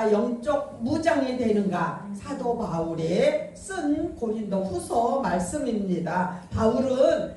내가 영적 무장이 되는가? 사도 바울이 쓴 고린도 후서 말씀입니다. 바울은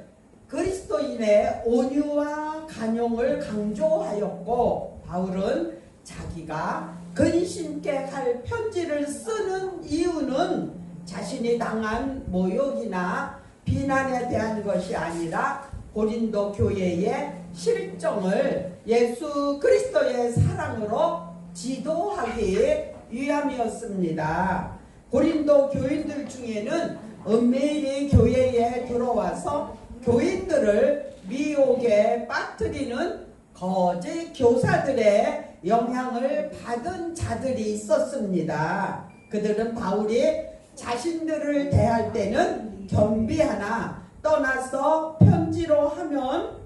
그리스도인의 온유와 간용을 강조하였고, 바울은 자기가 근심케 할 편지를 쓰는 이유는 자신이 당한 모욕이나 비난에 대한 것이 아니라 고린도 교회의 실정을 예수 그리스도의 사랑으로 지도하기 위함이었습니다. 고린도 교인들 중에는 은밀히 교회에 들어와서 교인들을 미혹에 빠뜨리는 거짓 교사들의 영향을 받은 자들이 있었습니다. 그들은 바울이 자신들을 대할 때는 겸비하나 떠나서 편지로 하면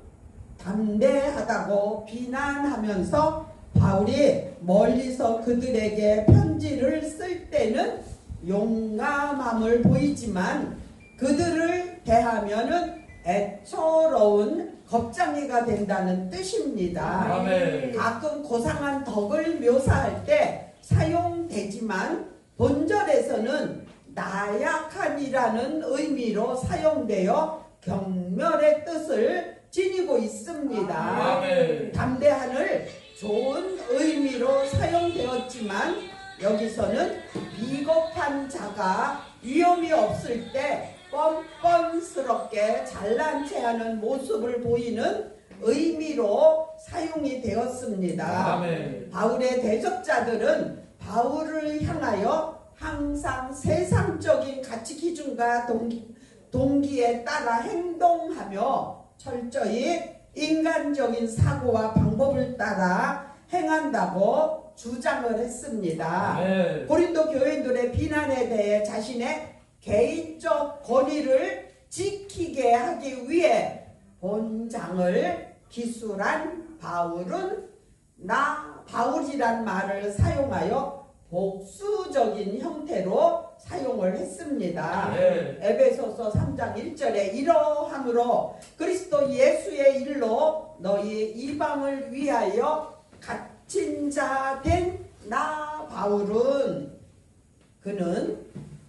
담대하다고 비난하면서 바울이 멀리서 그들에게 편지를 쓸 때는 용감함을 보이지만 그들을 대하면은 애처로운 겁쟁이가 된다는 뜻입니다. 아멘. 가끔 고상한 덕을 묘사할 때 사용되지만 본절에서는 나약한이라는 의미로 사용되어 경멸의 뜻을 지니고 있습니다. 아멘. 담대한을 좋은 의미로 사용되었지만 여기서는 비겁한 자가 위험이 없을 때 뻔뻔스럽게 잘난 체하는 모습을 보이는 의미로 사용이 되었습니다. 아멘. 바울의 대적자들은 바울을 향하여 항상 세상적인 가치 기준과 동기에 따라 행동하며 철저히 인간적인 사고와 방법을 따라 행한다고 주장을 했습니다. 아멘. 고린도 교인들의 비난에 대해 자신의 개인적 권위를 지키게 하기 위해 본장을 기술한 바울은 나 바울이란 말을 사용하여 복수적인 형태로 사용을 했습니다. 에베소서 3장 1절에 이러함으로 그리스도 예수의 일로 너희 이방을 위하여 갇힌 자 된 나 바울은 그는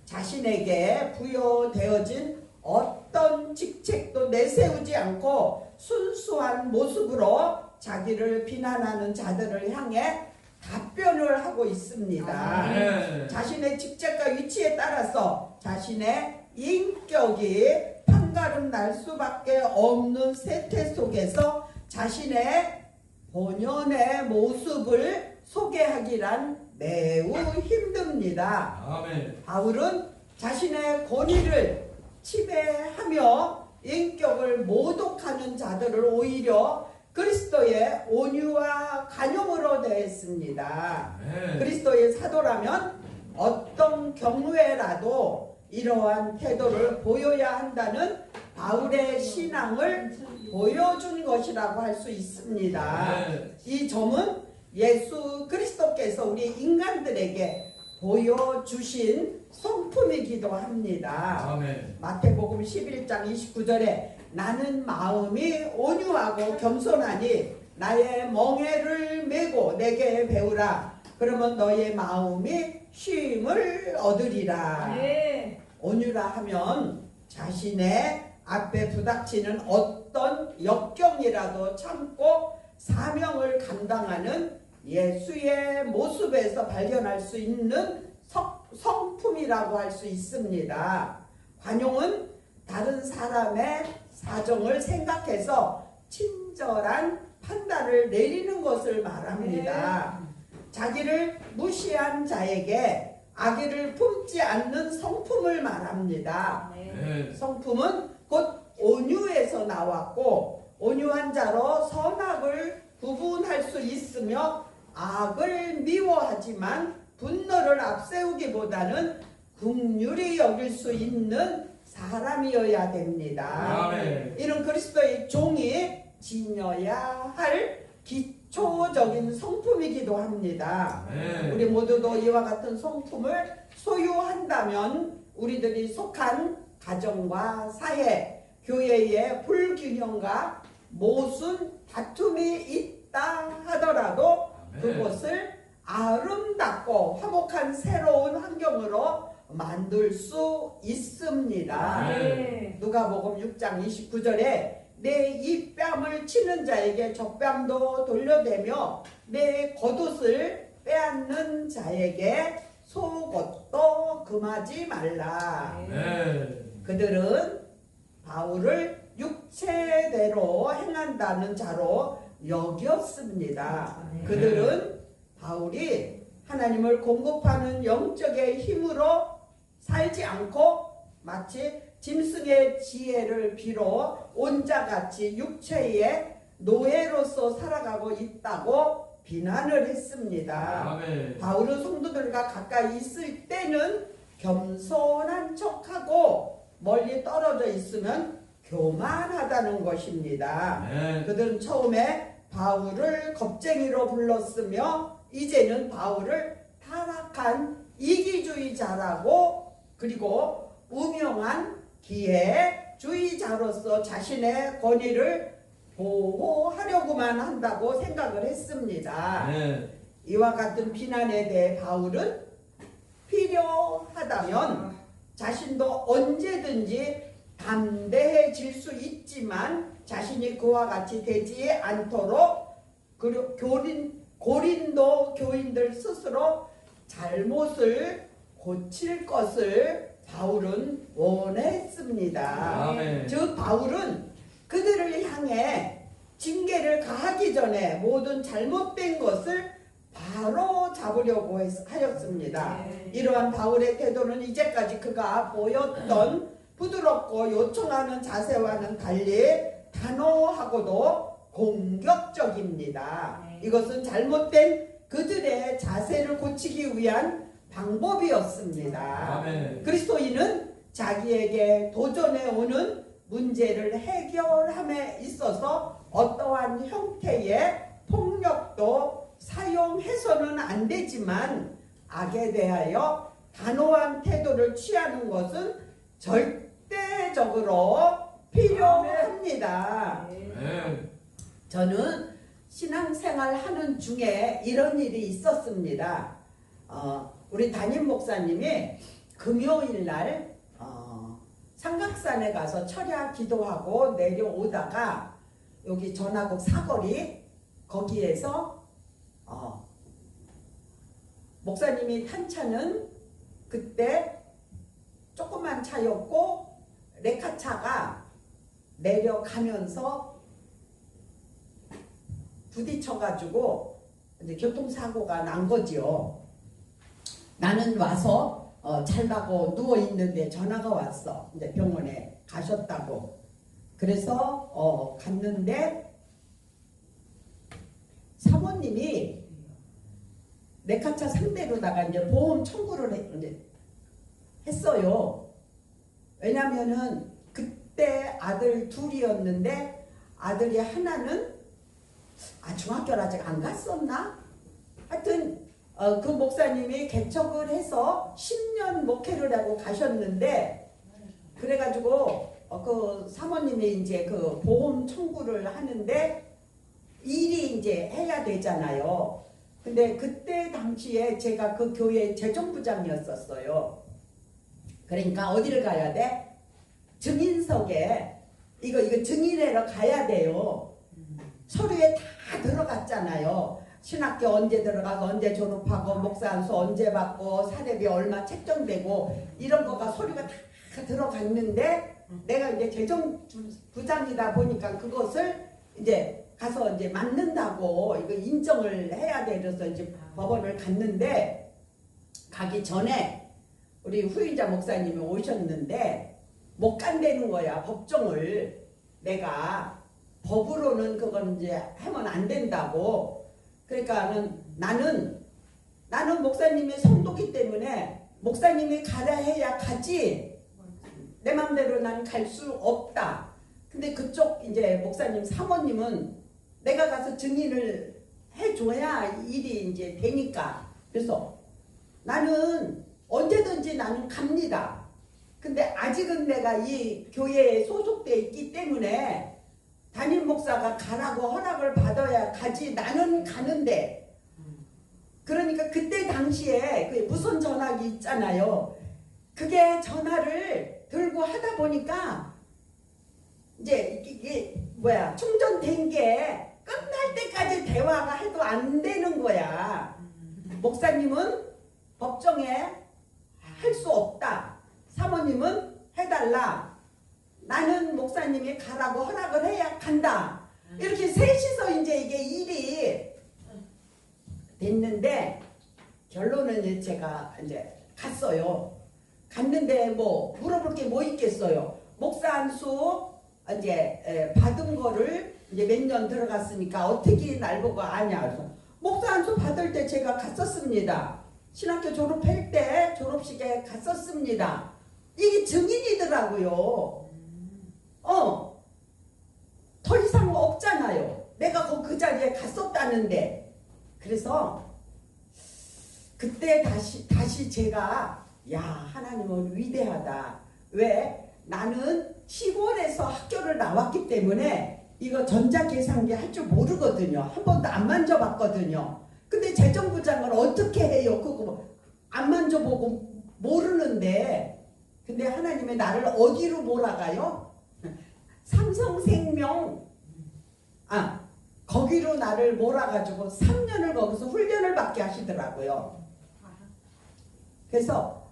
자신에게 부여되어진 어떤 직책도 내세우지 않고 순수한 모습으로 자기를 비난하는 자들을 향해 답변을 하고 있습니다. 자신의 직책과 위치에 따라서 자신의 인격이 판가름 날 수밖에 없는 세태 속에서 자신의 본연의 모습을 소개하기란 매우 힘듭니다. 아멘. 바울은 자신의 권위를 지배하며 인격을 모독하는 자들을 오히려 그리스도의 온유와 간용으로 대했습니다. 그리스도의 사도라면 어떤 경우에라도 이러한 태도를 보여야 한다는 바울의 신앙을 보여준 것이라고 할 수 있습니다. 이 점은 예수 그리스도께서 우리 인간들에게 보여주신 성품이기도 합니다. 아멘. 마태복음 11장 29절에 나는 마음이 온유하고 겸손하니 나의 멍에를 메고 내게 배우라. 그러면 너의 마음이 쉼을 얻으리라. 네. 온유라 하면 자신의 앞에 부닥치는 어떤 역경이라도 참고 사명을 감당하는 예수의 모습에서 발견할 수 있는 성품이라고 할 수 있습니다. 관용은 다른 사람의 사정을 생각해서 친절한 판단을 내리는 것을 말합니다. 자기를 무시한 자에게 악의를 품지 않는 성품을 말합니다. 성품은 곧 온유에서 나왔고 온유한 자로 선악을 구분할 수 있으며 악을 미워하지만 분노를 앞세우기보다는 긍휼히 여길 수 있는 사람이어야 됩니다. 아멘. 이는 그리스도의 종이 지녀야 할 기초적인 성품이기도 합니다. 우리 모두도 이와 같은 성품을 소유한다면 우리들이 속한 가정과 사회, 교회의 불균형과 모순, 다툼이 있다 하더라도 그것을 아름답게 아름답고 화목한 새로운 환경으로 만들 수 있습니다. 네. 누가복음 6장 29절에 내 이 뺨을 치는 자에게 저 뺨도 돌려대며 내 겉옷을 빼앗는 자에게 속옷도 금하지 말라. 네. 그들은 바울을 육체대로 행한다는 자로 여겼습니다. 네. 그들은 바울이 하나님을 공급하는 영적의 힘으로 살지 않고 마치 짐승의 지혜를 빌어 온자같이 육체의 노예로서 살아가고 있다고 비난을 했습니다. 아멘. 바울은 성도들과 가까이 있을 때는 겸손한 척하고 멀리 떨어져 있으면 교만하다는 것입니다. 네. 그들은 처음에 바울을 겁쟁이로 불렀으며 이제는 바울을 타락한 이기주의자라고 그리고 우명한 기회주의자로서 자신의 권위를 보호하려고만 한다고 생각을 했습니다. 네. 이와 같은 비난에 대해 바울은 필요하다면 자신도 언제든지 담대해질 수 있지만 자신이 그와 같이 되지 않도록 그리고 고린도 교인들 스스로 잘못을 고칠 것을 바울은 원했습니다. 아멘. 즉 바울은 그들을 향해 징계를 가하기 전에 모든 잘못된 것을 바로 잡으려고 하였습니다. 네. 이러한 바울의 태도는 이제까지 그가 보였던 부드럽고 요청하는 자세와는 달리 단호하고도 공격적입니다. 네. 이것은 잘못된 그들의 자세를 고치기 위한 방법이었습니다. 아멘. 그리스도인은 자기에게 도전해 오는 문제를 해결함에 있어서 어떠한 형태의 폭력도 사용해서는 안 되지만 악에 대하여 단호한 태도를 취하는 것은 절대적으로 필요합니다. 네. 저는 신앙생활 하는 중에 이런 일이 있었습니다. 우리 담임 목사님이 금요일 날 삼각산에 가서 철야 기도하고 내려오다가 여기 전화국 사거리 거기에서 목사님이 탄 차는 그때 조그만 차였고 레카차가 내려가면서 부딪혀가지고 이제 교통사고가 난 거지요. 나는 와서 잘라고 누워 있는데 전화가 왔어. 이제 병원에 가셨다고. 그래서 갔는데 사모님이 레카차 상대로다가 이제 보험 청구를 이제 했어요. 왜냐면은 그때 아들 둘이었는데 아들이 하나는 중학교를 아직 안 갔었나? 하여튼 그 목사님이 개척을 해서 10년 목회를 하고 가셨는데 그래가지고 그 사모님이 이제 그 보험 청구를 하는데 일이 이제 해야 되잖아요. 근데 그때 당시에 제가 그 교회 재정부장이었었어요. 그러니까 어디를 가야 돼? 증인석에 이거 증인회로 가야 돼요. 서류에 다 들어갔잖아요. 신학교 언제 들어가고 언제 졸업하고 목사 안수 언제 받고 사례비 얼마 책정되고 이런 거가 서류가 다 들어갔는데 내가 이제 재정부장이다 보니까 그것을 이제 가서 이제 맞는다고 이거 인정을 해야 돼. 그래서 이제 법원을 갔는데 가기 전에 우리 후임자 목사님이 오셨는데 못 간다는 거야. 법정을 내가 법으로는 그건 이제 하면 안 된다고. 그러니까는 나는 목사님의 성도기 때문에 목사님이 가라 해야 가지 내 맘대로 난 갈 수 없다. 근데 그쪽 이제 목사님 사모님은 내가 가서 증인을 해줘야 일이 이제 되니까. 그래서 나는 언제든지 나는 갑니다. 근데 아직은 내가 이 교회에 소속돼 있기 때문에 담임 목사가 가라고 허락을 받아야 가지 나는 가는데 그러니까 그때 당시 당시에 그 무선 전화기 있잖아요. 그게 전화를 들고 하다 보니까 이제 이게 뭐야 충전된 게 끝날 때까지 대화가 해도 안 되는 거야. 목사님은 법정에 할 수 없다. 사모님은 해달라. 나는 목사님이 가라고 허락을 해야 간다. 이렇게 셋이서 이제 이게 일이 됐는데 결론은 이제 제가 이제 갔어요. 갔는데 뭐 물어볼 게 뭐 있겠어요. 목사 안수 이제 받은 거를 이제 몇 년 들어갔으니까 어떻게 날 보고 아냐. 그래서 목사 안수 받을 때 제가 갔었습니다. 신학교 졸업할 때 졸업식에 갔었습니다. 이게 증인이더라고요. 더 이상 없잖아요. 내가 그 자리에 갔었다는데. 그래서 그때 다시 제가 야 하나님은 위대하다. 왜? 나는 시골에서 학교를 나왔기 때문에 이거 전자계산기 할 줄 모르거든요. 한 번도 안 만져봤거든요. 근데 재정부장을 어떻게 해요? 그거 안 만져보고 모르는데. 근데 하나님이 나를 어디로 몰아가요? 삼성생명 거기로 나를 몰아가지고 3년을 거기서 훈련을 받게 하시더라고요. 그래서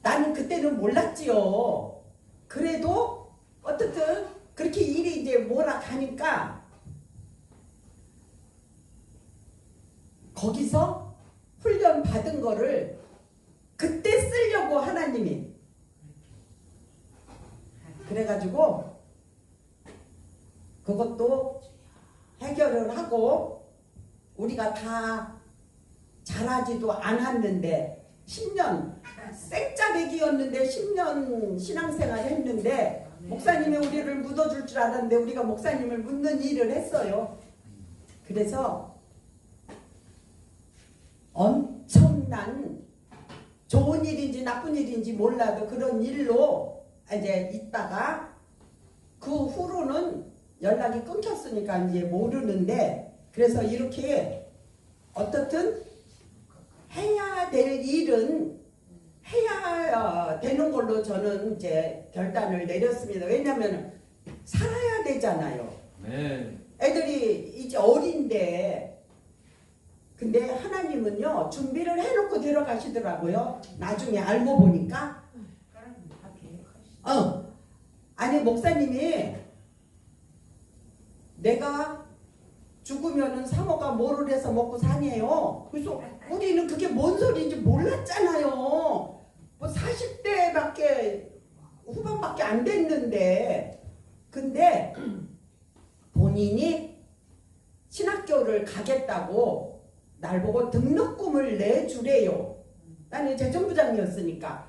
나는 그때는 몰랐지요. 그래도 어떻든 그렇게 일이 이제 몰아가니까 거기서 훈련 받은 거를 그때 쓰려고 하나님이 그래가지고 그것도 해결을 하고 우리가 다 잘하지도 않았는데 10년 생짜배기였는데 10년 신앙생활 했는데 목사님이 우리를 묻어줄 줄 알았는데 우리가 목사님을 묻는 일을 했어요. 그래서 엄청난 좋은 일인지 나쁜 일인지 몰라도 그런 일로 이제 있다가 그 후로는 연락이 끊겼으니까 이제 모르는데 그래서 이렇게 어떻든 해야 될 일은 해야 되는 걸로 저는 이제 결단을 내렸습니다. 왜냐하면 살아야 되잖아요. 네. 애들이 이제 어린데 근데 하나님은요 준비를 해놓고 데려가시더라고요. 나중에 알고 보니까 아니 목사님이 내가 죽으면은 사모가 뭐를 해서 먹고 사냐요. 그래서 우리는 그게 뭔 소리인지 몰랐잖아요. 뭐 40대밖에 후반밖에 안 됐는데 근데 본인이 신학교를 가겠다고 날 보고 등록금을 내주래요. 나는 재정부장이었으니까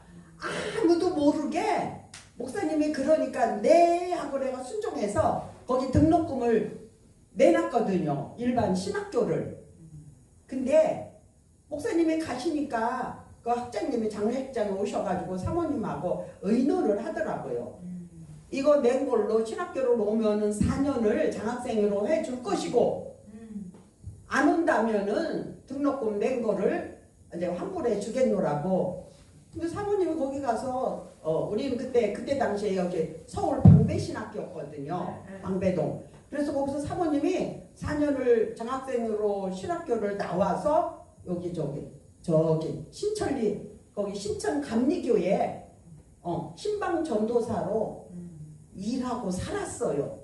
아무도 모르게 목사님이 그러니까 네 하고 내가 순종해서 거기 등록금을 내놨거든요. 일반 신학교를. 근데 목사님이 가시니까 그 학장님이 장례식장에 오셔가지고 사모님하고 의논을 하더라고요. 이거 낸 걸로 신학교를 오면은 4년을 장학생으로 해줄 것이고 안 온다면은 등록금 낸 거를 이제 환불해 주겠노라고. 근데 사모님이 거기 가서 우리는 그때 당시에 여기 서울 방배신학교였거든요. 방배동. 그래서 거기서 사모님이 4년을 장학생으로 신학교를 나와서 여기 저기 신천리 거기 신천 감리교에 신방 전도사로 일하고 살았어요.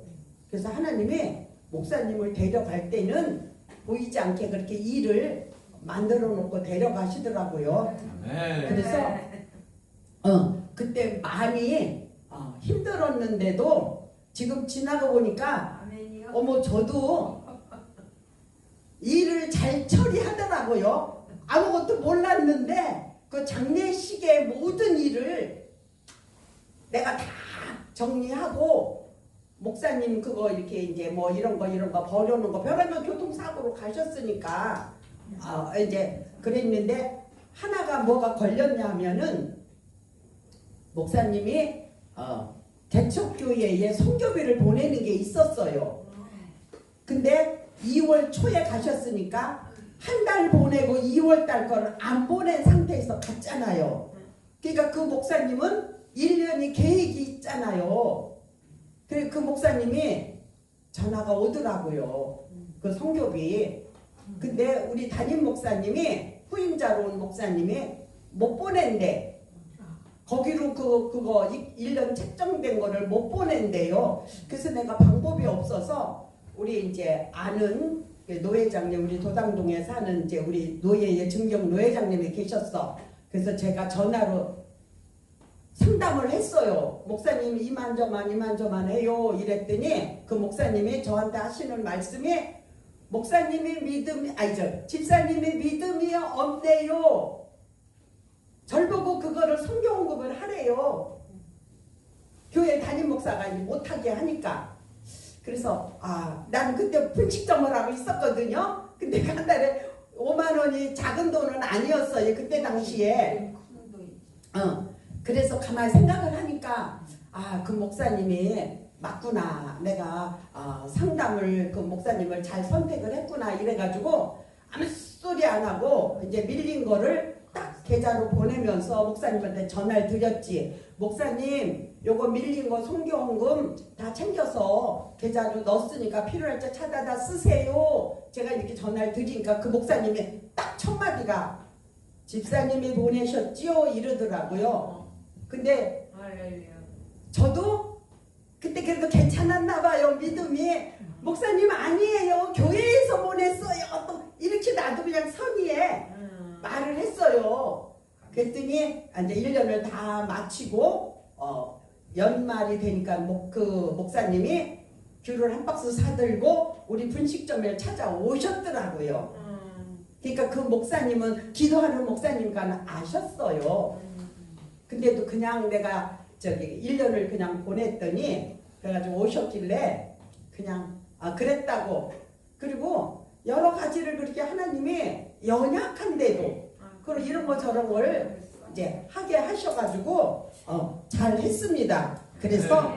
그래서 하나님이 목사님을 데려갈 때는 보이지 않게 그렇게 일을 만들어 놓고 데려가시더라고요. 네. 그래서 그때 많이 힘들었는데도 지금 지나가 보니까 어머 저도 일을 잘 처리하더라고요. 아무것도 몰랐는데 그 장례식의 모든 일을 내가 다 정리하고 목사님 그거 이렇게 이제 뭐 이런 거 버려놓은 거 별하면 교통사고로 가셨으니까 이제 그랬는데 하나가 뭐가 걸렸냐 하면은 목사님이 개척교회에 선교비를 보내는 게 있었어요. 근데 2월 초에 가셨으니까 한 달 보내고 2월 달 거를 안 보낸 상태에서 갔잖아요. 그러니까 그 목사님은 1년이 계획이 있잖아요. 그래서 그 목사님이 전화가 오더라고요. 그 선교비. 근데 우리 담임 목사님이 후임자로 온 목사님이 못 보낸대. 거기로 그거 1년 책정된 거를 못 보낸대요. 그래서 내가 방법이 없어서 우리 이제 아는 노회장님, 우리 도당동에 사는 이제 우리 노예의 증경 노회장님이 계셨어. 그래서 제가 전화로 상담을 했어요. 목사님 이만저만 해요. 이랬더니 그 목사님이 저한테 하시는 말씀이 목사님이 집사님이 믿음이 없네요. 절 보고 그거를 성경공급을 하래요. 교회 담임 목사가 못하게 하니까. 그래서 난 그때 분식점을 하고 있었거든요. 근데 한 달에 5만 원이 작은 돈은 아니었어요. 그때 당시에. 그래서 가만히 생각을 하니까 그 목사님이 맞구나. 내가 상담을 그 목사님을 잘 선택을 했구나. 이래가지고 아무 소리 안 하고 이제 밀린 거를 딱 계좌로 보내면서 목사님한테 전화를 드렸지. 목사님 요거 밀린 거 성경금 다 챙겨서 계좌로 넣었으니까 필요할 때 찾아다 쓰세요. 제가 이렇게 전화를 드리니까 그 목사님이 딱 첫 마디가 집사님이 보내셨지요? 이러더라고요. 근데 저도 그때 그래도 괜찮았나 봐요. 믿음이. 목사님 아니에요. 교회에서 보냈어요. 또 이렇게 나도 그냥 선의에 말을 했어요. 그랬더니 이제 1년을 다 마치고 연말이 되니까 그 목사님이 귤을 한 박스 사들고 우리 분식점에 찾아오셨더라고요. 그러니까 그 목사님은 기도하는 목사님과는 아셨어요. 근데도 그냥 내가 1년을 그냥 보냈더니 그래가지고 오셨길래 그냥 그랬다고. 그리고 여러 가지를 그렇게 하나님이 연약한데도 그리고 이런 거 저런 걸 이제 하게 하셔가지고 잘 했습니다. 그래서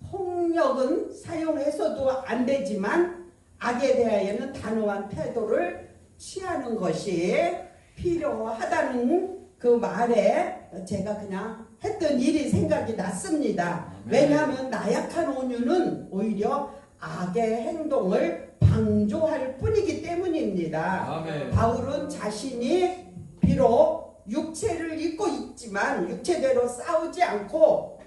폭력은 사용해서도 안 되지만 악에 대하여는 단호한 태도를 취하는 것이 필요하다는 그 말에 제가 그냥 했던 일이 생각이 났습니다. 왜냐하면 나약한 온유는 오히려 악의 행동을 방조할 뿐이기 때문입니다. 아멘. 바울은 자신이 비록 육체를 입고 있지만 육체대로 싸우지 않고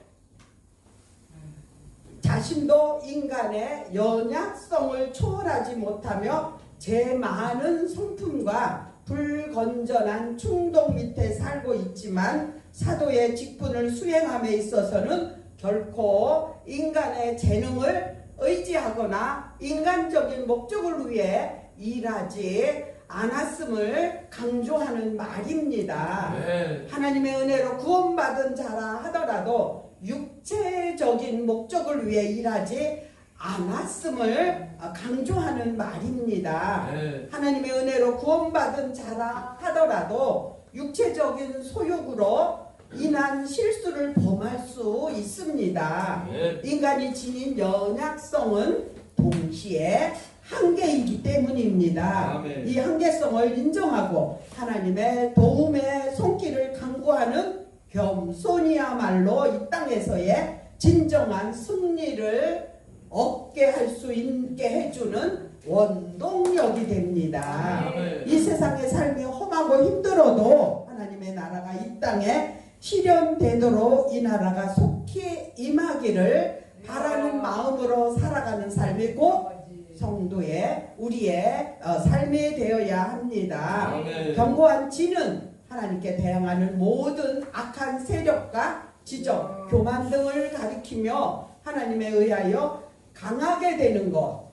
자신도 인간의 연약성을 초월하지 못하며 제 많은 성품과 불건전한 충동 밑에 살고 있지만 사도의 직분을 수행함에 있어서는 결코 인간의 재능을 의지하거나 인간적인 목적을 위해 일하지 않았음을 강조하는 말입니다. 네. 하나님의 은혜로 구원받은 자라 하더라도 육체적인 목적을 위해 일하지 않았음을 강조하는 말입니다. 네. 하나님의 은혜로 구원받은 자라 하더라도 육체적인 소욕으로 인한 실수를 범할 수 있습니다. 네. 인간이 지닌 연약성은 동시에 한계이기 때문입니다. 아멘. 이 한계성을 인정하고 하나님의 도움의 손길을 간구하는 겸손이야말로 이 땅에서의 진정한 승리를 얻게 할 수 있게 해주는 원동력이 됩니다. 아멘. 이 세상의 삶이 험하고 힘들어도 하나님의 나라가 이 땅에 실현되도록 이 나라가 속히 임하기를 바라는 마음으로 살아가는 삶이 곧 성도의 우리의 삶이 되어야 합니다. 아멘. 견고한 진은 하나님께 대항하는 모든 악한 세력과 지적, 교만 등을 가리키며 하나님에 의하여 강하게 되는 것,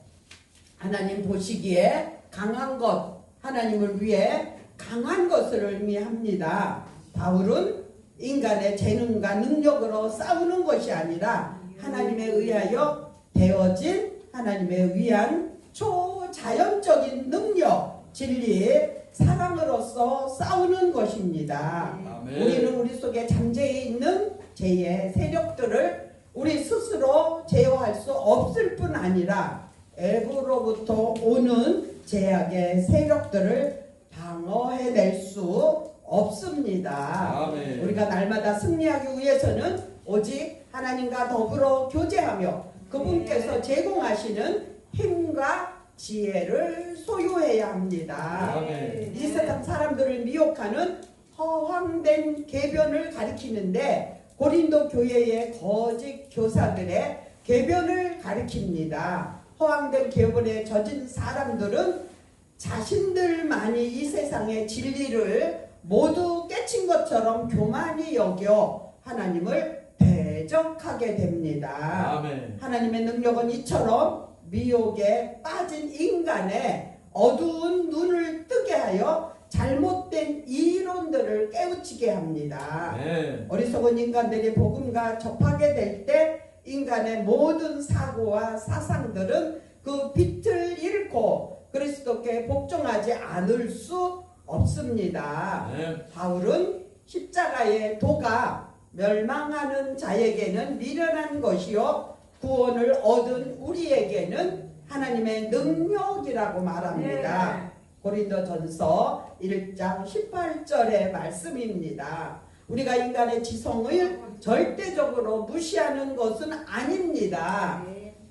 하나님 보시기에 강한 것, 하나님을 위해 강한 것을 의미합니다. 바울은 인간의 재능과 능력으로 싸우는 것이 아니라 하나님에 의하여 되어진 하나님의 위한 초자연적인 능력, 진리, 사랑으로서 싸우는 것입니다. 아멘. 우리는 우리 속에 잠재해 있는 죄의 세력들을 우리 스스로 제어할 수 없을 뿐 아니라 애고로부터 오는 제약의 세력들을 방어해낼 수 없습니다. 아멘. 우리가 날마다 승리하기 위해서는 오직 하나님과 더불어 교제하며 그분께서 제공하시는 힘과 지혜를 소유해야 합니다. 아멘. 이 세상 사람들을 미혹하는 허황된 계변을 가리키는데 고린도 교회의 거짓 교사들의 계변을 가리킵니다. 허황된 계변에 젖은 사람들은 자신들만이 이 세상의 진리를 모두 깨친 것처럼 교만히 여겨 하나님을 대적하게 됩니다. 아멘. 하나님의 능력은 이처럼 미혹에 빠진 인간의 어두운 눈을 뜨게 하여 잘못된 이론들을 깨우치게 합니다. 네. 어리석은 인간들이 복음과 접하게 될 때 인간의 모든 사고와 사상들은 그 빛을 잃고 그리스도께 복종하지 않을 수 없습니다. 네. 바울은 십자가의 도가 멸망하는 자에게는 미련한 것이요 구원을 얻은 우리에게는 하나님의 능력이라고 말합니다. 고린도전서 1장 18절의 말씀입니다. 우리가 인간의 지성을 절대적으로 무시하는 것은 아닙니다.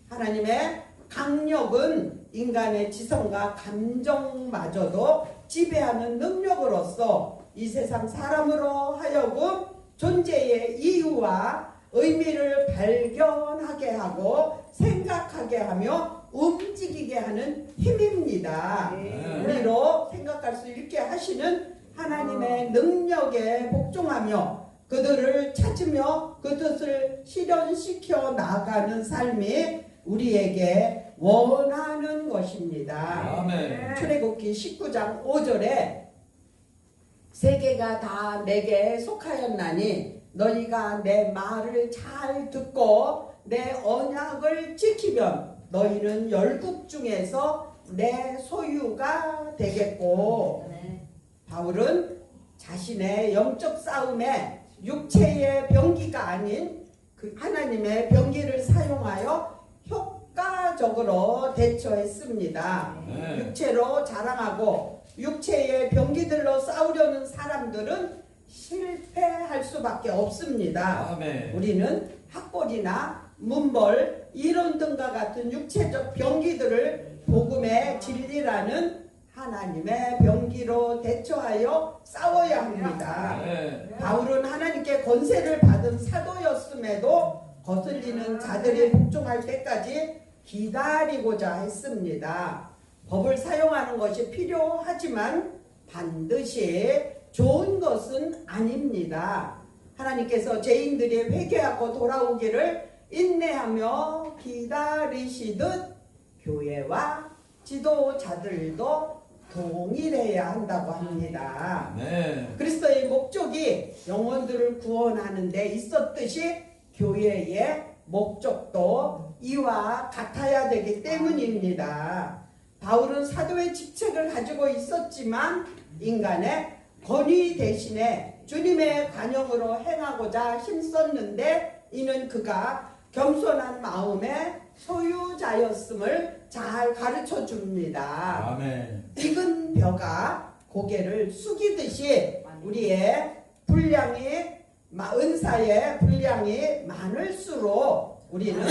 하나님의 강력은 인간의 지성과 감정마저도 지배하는 능력으로서 이 세상 사람으로 하여금 존재의 이유와 의미를 발견하게 하고 생각하게 하며 움직이게 하는 힘입니다. 우리로 생각할 수 있게 하시는 하나님의 능력에 복종하며 그들을 찾으며 그 뜻을 실현시켜 나가는 삶이 우리에게 원하는 것입니다. 아멘. 출애굽기 19장 5절에 세계가 다 내게 속하였나니 너희가 내 말을 잘 듣고 내 언약을 지키면 너희는 열국 중에서 내 소유가 되겠고 바울은 자신의 영적 싸움에 육체의 병기가 아닌 그 하나님의 병기를 사용하여 효과적으로 대처했습니다. 네. 육체로 자랑하고 육체의 병기들로 싸우려는 사람들은 실패할 수밖에 없습니다. 아멘. 우리는 학벌이나 문벌, 이론 등과 같은 육체적 병기들을 복음의 진리라는 하나님의 병기로 대처하여 싸워야 합니다. 네. 바울은 하나님께 권세를 받은 사도였음에도 거슬리는 자들이 복종할 때까지 기다리고자 했습니다. 법을 사용하는 것이 필요하지만 반드시 좋은 것은 아닙니다. 하나님께서 죄인들이 회개하고 돌아오기를 인내하며 기다리시듯 교회와 지도자들도 동일해야 한다고 합니다. 네. 그리스도의 목적이 영혼들을 구원하는 데 있었듯이 교회의 목적도 이와 같아야 되기 때문입니다. 바울은 사도의 직책을 가지고 있었지만 인간의 권위 대신에 주님의 관용으로 행하고자 힘썼는데 이는 그가 겸손한 마음의 소유자였음을 잘 가르쳐 줍니다. 아멘. 익은 벼가 고개를 숙이듯이 우리의 분량이 은사의 분량이 많을수록 우리는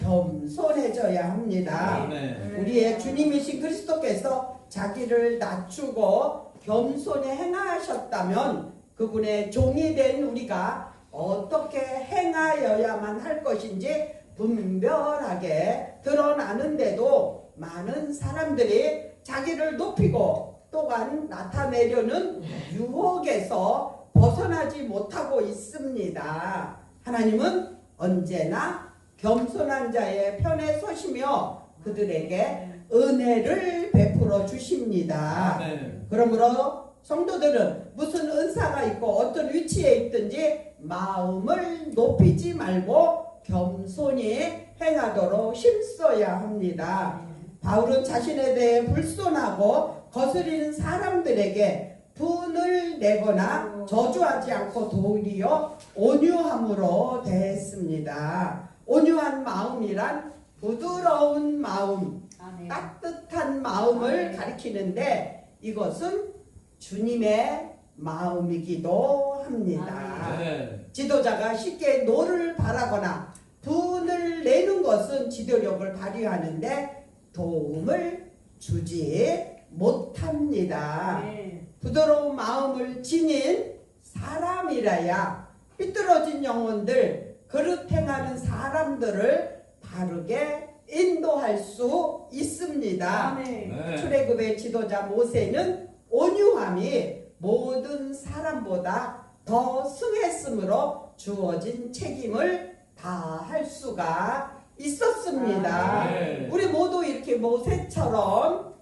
겸손해져야 합니다. 아멘. 우리의 주님이신 그리스도께서 자기를 낮추고 겸손히 행하셨다면 그분의 종이 된 우리가 어떻게 행하여야만 할 것인지 분별하게 드러나는데도 많은 사람들이 자기를 높이고 또한 나타내려는 유혹에서 벗어나지 못하고 있습니다. 하나님은 언제나 겸손한 자의 편에 서시며 그들에게 은혜를 베풀어 주십니다. 아멘. 그러므로 성도들은 무슨 은사가 있고 어떤 위치에 있든지 마음을 높이지 말고 겸손히 행하도록 힘써야 합니다. 바울은 자신에 대해 불손하고 거스리는 사람들에게 분을 내거나 저주하지 않고 도리어 온유함으로 대했습니다. 온유한 마음이란 부드러운 마음, 아멘. 따뜻한 마음을 아멘. 가리키는데 이것은 주님의 마음이기도 합니다. 네. 지도자가 쉽게 노를 바라거나 분을 내는 것은 지도력을 발휘하는데 도움을 주지 못합니다. 네. 부드러운 마음을 지닌 사람이라야 삐뚤어진 영혼들, 그릇 행하는 사람들을 바르게 인도할 수 있습니다. 아멘. 네. 출애굽의 지도자 모세는 온유함이 모든 사람보다 더 승했으므로 주어진 책임을 다할 수가 있었습니다. 네. 우리 모두 이렇게 모세처럼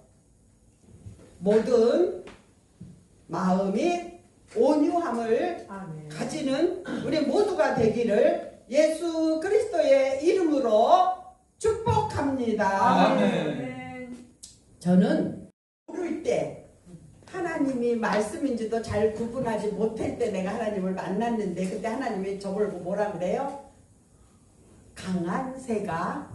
모든 마음이 온유함을 아멘. 가지는 우리 모두가 되기를 예수 그리스도의 이름으로 축복합니다. 아멘. 저는 모를 때 하나님이 말씀인지도 잘 구분하지 못할 때 내가 하나님을 만났는데 그때 하나님이 저를 보고 뭐라 그래요? 강한 새가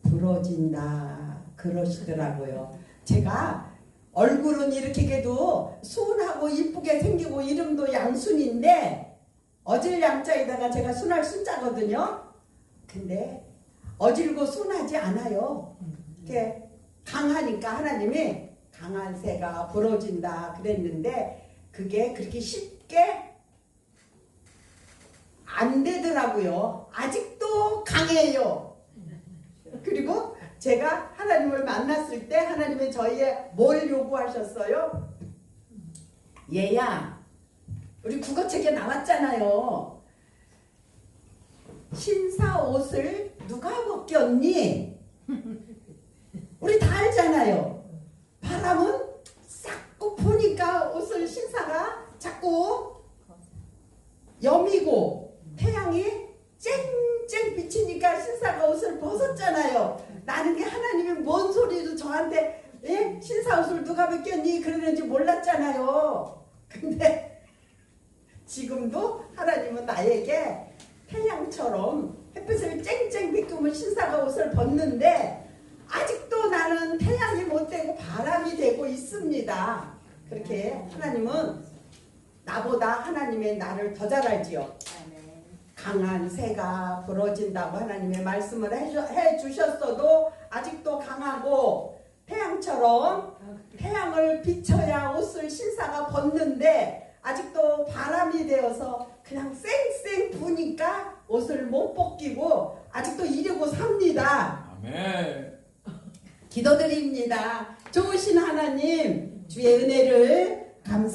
부러진다 그러시더라고요. 제가 얼굴은 이렇게 해도 순하고 이쁘게 생기고 이름도 양순인데 어질 양자에다가 제가 순할 순자거든요. 근데 어질고 순하지 않아요. 이렇게 강하니까 하나님이 강한 새가 부러진다 그랬는데 그게 그렇게 쉽게 안 되더라고요. 아직도 강해요. 그리고 제가 하나님을 만났을 때 하나님이 저희에 뭘 요구하셨어요? 얘야, 우리 국어책에 나왔잖아요. 신사 옷을 누가 벗겼니? 우리 다 알잖아요. 바람은 싹고 보니까 옷을 신사가 자꾸 여미고 태양이 쨍쨍 비치니까 신사가 옷을 벗었잖아요. 나는 게 하나님이 뭔 소리로 저한테 신사 옷을 누가 벗겼니? 그러는지 몰랐잖아요. 근데 지금도 하나님은 나에게 태양처럼 햇빛을 쨍쨍 비추면 신사가 옷을 벗는데 아직도 나는 태양이 못 되고 바람이 되고 있습니다. 그렇게 하나님은 나보다 하나님의 나를 더 잘 알지요. 강한 새가 부러진다고 하나님의 말씀을 해주셨어도 아직도 강하고 태양처럼 태양을 비춰야 옷을 신사가 벗는데 아직도 바람이 되어서 그냥 쌩쌩 부니까 옷을 못 벗기고 아직도 이러고 삽니다. 아멘. 기도드립니다. 좋으신 하나님 주의 은혜를 감사합니다.